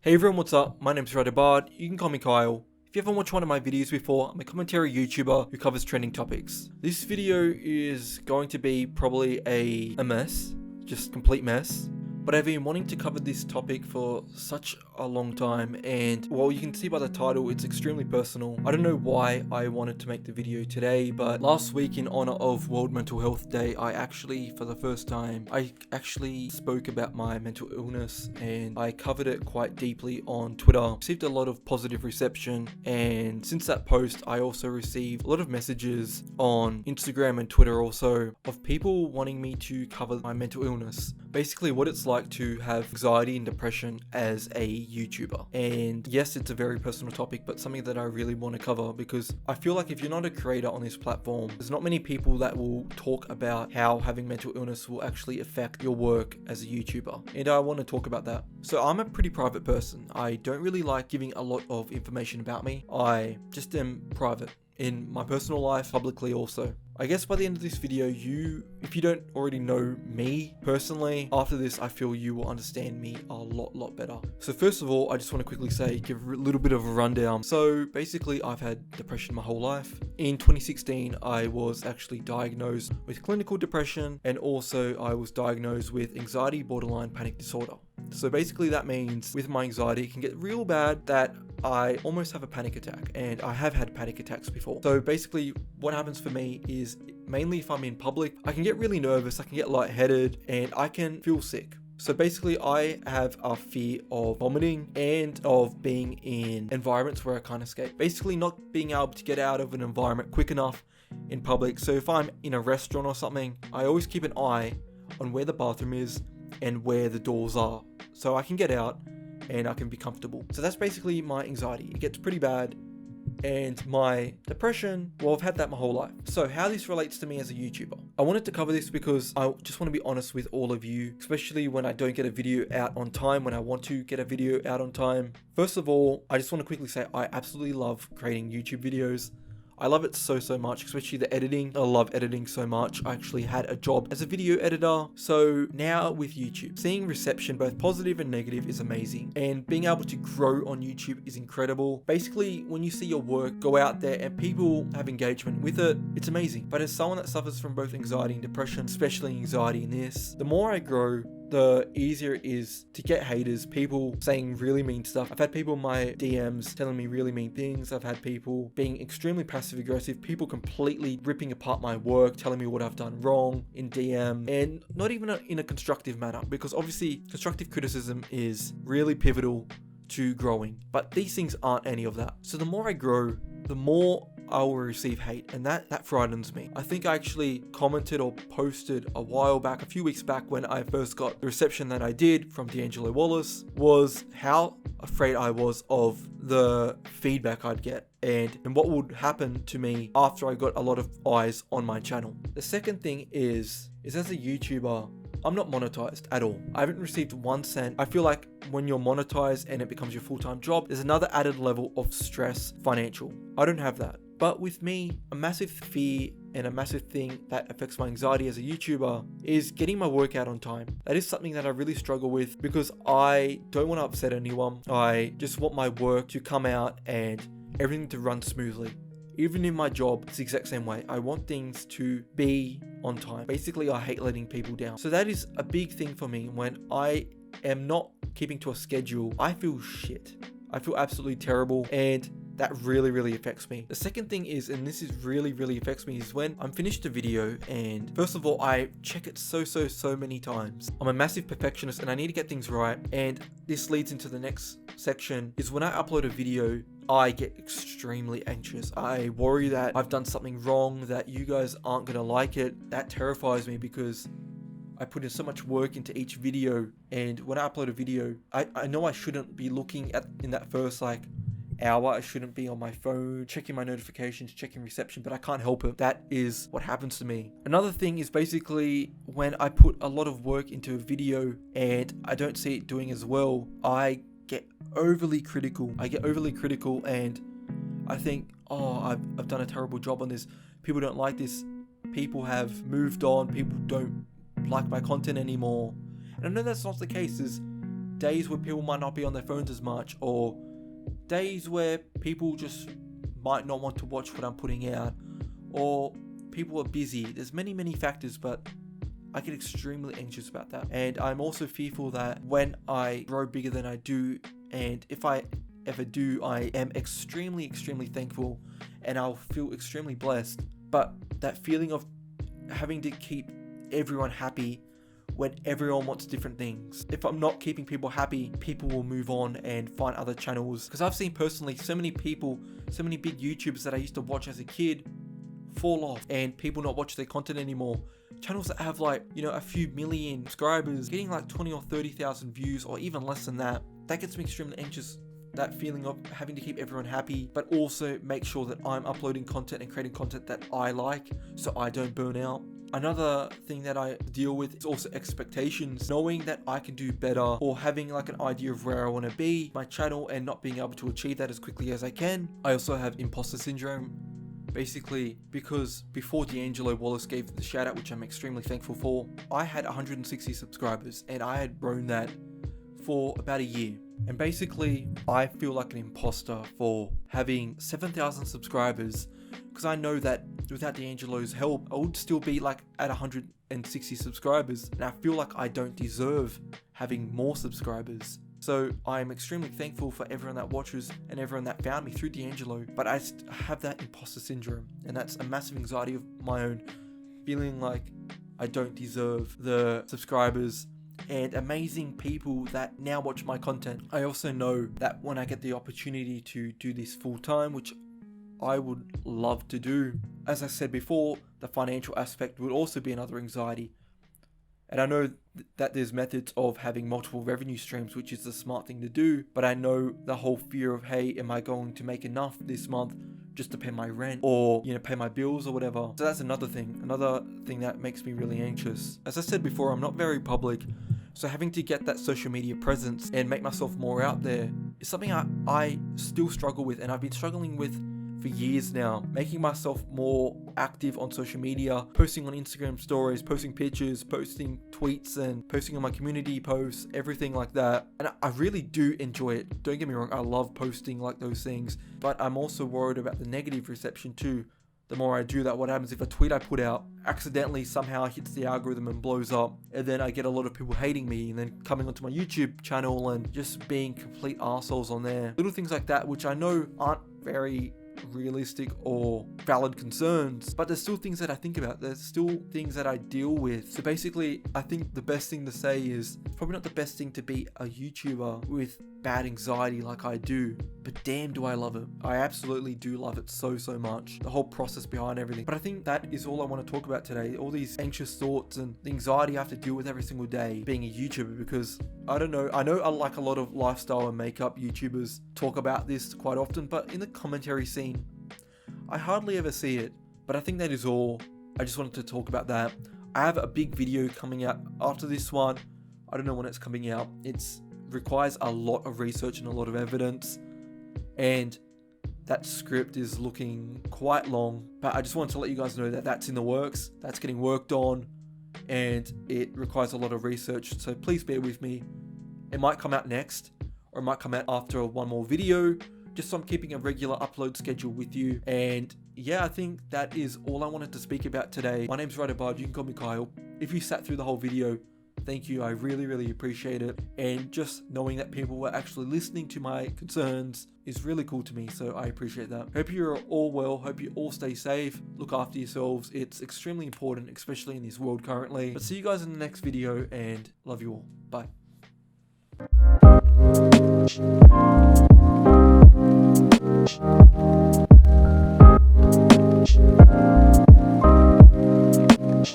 Hey everyone, what's up? My name's writerbard. You can call me Kyle. If you haven't watched one of my videos before, I'm a commentary YouTuber who covers trending topics. This video is going to be probably a mess, just complete mess. But I've been wanting to cover this topic for such a long time, and well, you can see by the title, it's extremely personal. I don't know why I wanted to make the video today, but last week in honor of World Mental Health Day, for the first time, I actually spoke about my mental illness, and I covered it quite deeply on Twitter. Received a lot of positive reception, and since that post, I also received a lot of messages on Instagram and Twitter also of people wanting me to cover my mental illness. Basically what it's like to have anxiety and depression as a YouTuber. And yes, it's a very personal topic, but something that I really want to cover because I feel like if you're not a creator on this platform, there's not many people that will talk about how having mental illness will actually affect your work as a YouTuber. And I want to talk about that. So I'm a pretty private person. I don't really like giving a lot of information about me. I just am private in my personal life, publicly also. I guess by the end of this video, if you don't already know me personally, after this I feel you will understand me a lot better. So first of all, I just want to quickly give a little bit of a rundown. So basically I've had depression my whole life. In 2016 I was actually diagnosed with clinical depression, and also I was diagnosed with anxiety borderline panic disorder. So basically that means with my anxiety, it can get real bad that I almost have a panic attack, and I have had panic attacks before. So basically what happens for me is mainly if I'm in public, I can get really nervous, I can get lightheaded, and I can feel sick. So basically I have a fear of vomiting and of being in environments where I can't escape. Basically not being able to get out of an environment quick enough in public. So if I'm in a restaurant or something, I always keep an eye on where the bathroom is and where the doors are, so I can get out and I can be comfortable. So that's basically my anxiety. It gets pretty bad. And my depression, well, I've had that my whole life. So how this relates to me as a YouTuber. I wanted to cover this because I just want to be honest with all of you, especially when I don't get a video out on time, when I want to get a video out on time. First of all, I just want to quickly say I absolutely love creating YouTube videos. I love it so much, especially the editing. I love editing so much. I actually had a job as a video editor. So now with YouTube, seeing reception, both positive and negative, is amazing. And being able to grow on YouTube is incredible. Basically, when you see your work go out there and people have engagement with it, it's amazing. But as someone that suffers from both anxiety and depression, especially anxiety in this, the more I grow, the easier it is to get haters, people saying really mean stuff. I've had people in my DMs telling me really mean things. I've had people being extremely passive aggressive, people completely ripping apart my work, telling me what I've done wrong in DM, and not even in a constructive manner, because obviously constructive criticism is really pivotal to growing, but these things aren't any of that. So the more I grow, the more I will receive hate, and that frightens me. I think I actually commented or posted a few weeks back, when I first got the reception that I did from D'Angelo Wallace, was how afraid I was of the feedback I'd get and what would happen to me after I got a lot of eyes on my channel. The second thing is as a YouTuber, I'm not monetized at all. I haven't received 1 cent. I feel like when you're monetized and it becomes your full-time job, there's another added level of stress, financial. I don't have that. But with me, a massive fear and a massive thing that affects my anxiety as a YouTuber is getting my work out on time. That is something that I really struggle with because I don't want to upset anyone. I just want my work to come out and everything to run smoothly. Even in my job, it's the exact same way. I want things to be on time. Basically, I hate letting people down. So that is a big thing for me. When I am not keeping to a schedule, I feel shit. I feel absolutely terrible, and that really affects me. The second thing is, and this is really affects me, is when I'm finished a video, and first of all, I check it so many times. I'm a massive perfectionist and I need to get things right, and this leads into the next section, is when I upload a video, I get extremely anxious. I worry that I've done something wrong, that you guys aren't gonna like it. That terrifies me because I put in so much work into each video, and when I upload a video, I know I shouldn't be looking in that first hour. I shouldn't be on my phone, checking my notifications, checking reception, but I can't help it. That is what happens to me. Another thing is basically when I put a lot of work into a video and I don't see it doing as well, I get overly critical. And I think, oh, I've done a terrible job on this. People don't like this. People have moved on. People don't like my content anymore. And I know that's not the case. There's days where people might not be on their phones as much, or days where people just might not want to watch what I'm putting out, or people are busy. There's many factors, but I get extremely anxious about that. And I'm also fearful that when I grow bigger than I do, and if I ever do, I am extremely thankful and I'll feel extremely blessed. But that feeling of having to keep everyone happy when everyone wants different things. If I'm not keeping people happy, people will move on and find other channels. Because I've seen personally so many people, so many big YouTubers that I used to watch as a kid fall off and people not watch their content anymore. Channels that have like, a few million subscribers getting like 20 or 30,000 views or even less than that. That gets me extremely anxious. That feeling of having to keep everyone happy, but also make sure that I'm uploading content and creating content that I like so I don't burn out. Another thing that I deal with is also expectations, knowing that I can do better or having like an idea of where I want to be, my channel, and not being able to achieve that as quickly as I can. I also have imposter syndrome, basically because before D'Angelo Wallace gave the shout out, which I'm extremely thankful for, I had 160 subscribers and I had grown that for about a year. And basically I feel like an imposter for having 7,000 subscribers, because I know that without D'Angelo's help, I would still be like at 160 subscribers, and I feel like I don't deserve having more subscribers. So I'm extremely thankful for everyone that watches and everyone that found me through D'Angelo, but I have that imposter syndrome, and that's a massive anxiety of my own, feeling like I don't deserve the subscribers and amazing people that now watch my content. I also know that when I get the opportunity to do this full time, which I would love to do, as I said before, the financial aspect would also be another anxiety. And I know that there's methods of having multiple revenue streams, which is the smart thing to do, but I know the whole fear of, hey, am I going to make enough this month just to pay my rent or, pay my bills or whatever. So that's another thing that makes me really anxious. As I said before, I'm not very public, so having to get that social media presence and make myself more out there is something I still struggle with, and I've been struggling with for years now, making myself more active on social media, posting on Instagram stories, posting pictures, posting tweets, and posting on my community posts, everything like that. And I really do enjoy it. Don't get me wrong, I love posting like those things, but I'm also worried about the negative reception too. The more I do that, what happens if a tweet I put out accidentally somehow hits the algorithm and blows up, and then I get a lot of people hating me and then coming onto my YouTube channel and just being complete arseholes on there. Little things like that, which I know aren't very realistic or valid concerns, but there's still things that I think about. There's still things that I deal with. So basically, I think the best thing to say is probably not the best thing to be a YouTuber with bad anxiety like I do, but damn do I love it. I absolutely do love it so much, the whole process behind everything. But I think that is all I want to talk about today, all these anxious thoughts and the anxiety I have to deal with every single day being a YouTuber, because I don't know, I know like a lot of lifestyle and makeup YouTubers talk about this quite often, but in the commentary scene I hardly ever see it. But I think that is all. I just wanted to talk about that. I have a big video coming out after this one. I don't know when it's coming out. It's requires a lot of research and a lot of evidence, and that script is looking quite long, but I just wanted to let you guys know that that's in the works, that's getting worked on, and it requires a lot of research, so please bear with me. It might come out next, or it might come out after one more video, just so I'm keeping a regular upload schedule with you. And yeah, I think that is all I wanted to speak about today. My name's writerbard, you can call me Kyle. If you sat through the whole video, thank you, I really appreciate it. And just knowing that people were actually listening to my concerns is really cool to me, so I appreciate that. Hope you're all well, hope you all stay safe, look after yourselves. It's extremely important, especially in this world currently. But see you guys in the next video, and love you all. Bye.